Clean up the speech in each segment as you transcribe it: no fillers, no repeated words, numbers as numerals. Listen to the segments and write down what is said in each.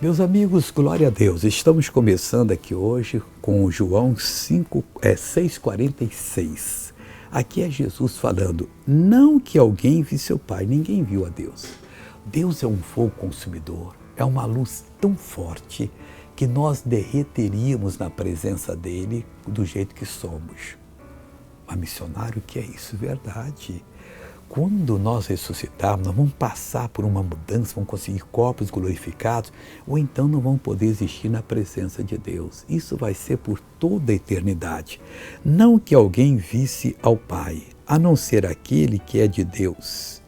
Meus amigos, glória a Deus. Estamos começando aqui hoje com João 6,46. Aqui é Jesus falando, não que alguém viu seu Pai, ninguém viu a Deus. Deus é um fogo consumidor, é uma luz tão forte que nós derreteríamos na presença dele do jeito que somos. Mas missionário, o que é isso? Verdade. Quando nós ressuscitarmos, nós vamos passar por uma mudança, vamos conseguir corpos glorificados, ou então não vamos poder existir na presença de Deus. Isso vai ser por toda a eternidade. Não que alguém visse ao Pai, a não ser aquele que é de Deus.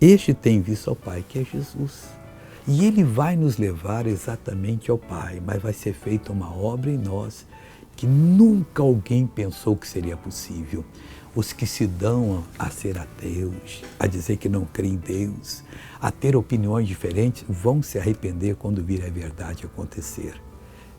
Este tem visto ao Pai, que é Jesus. E Ele vai nos levar exatamente ao Pai, mas vai ser feita uma obra em nós que nunca alguém pensou que seria possível. Os que se dão a ser ateus, a dizer que não creem em Deus, a ter opiniões diferentes, vão se arrepender quando vir a verdade acontecer.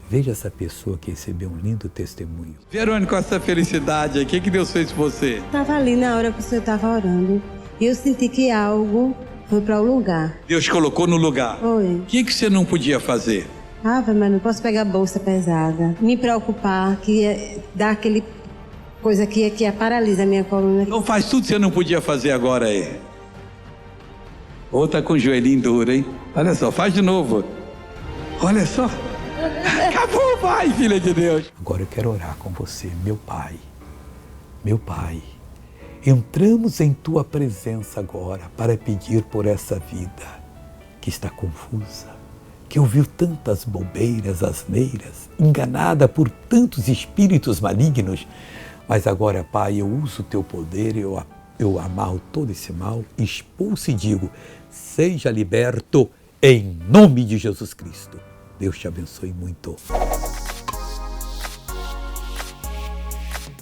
Veja essa pessoa que recebeu um lindo testemunho. Verônica, essa felicidade aí, o que Deus fez por você? Estava ali na hora que o senhor estava orando e eu senti que algo foi para o lugar. Deus colocou no lugar. Foi. O que você não podia fazer? Mas não posso pegar bolsa pesada, me preocupar, que ia dar aquele coisa que paralisa a minha coluna. Então faz tudo que você não podia fazer agora aí. Ou tá com o joelhinho duro, hein? Olha só, faz de novo. Olha só. Acabou, vai, filha de Deus. Agora eu quero orar com você, meu Pai. Meu Pai, entramos em Tua presença agora para pedir por essa vida que está confusa, que ouviu tantas bobeiras, asneiras, enganada por tantos espíritos malignos. Mas agora, Pai, eu uso o Teu poder, eu amarro todo esse mal, expulso e digo, seja liberto em nome de Jesus Cristo. Deus te abençoe muito.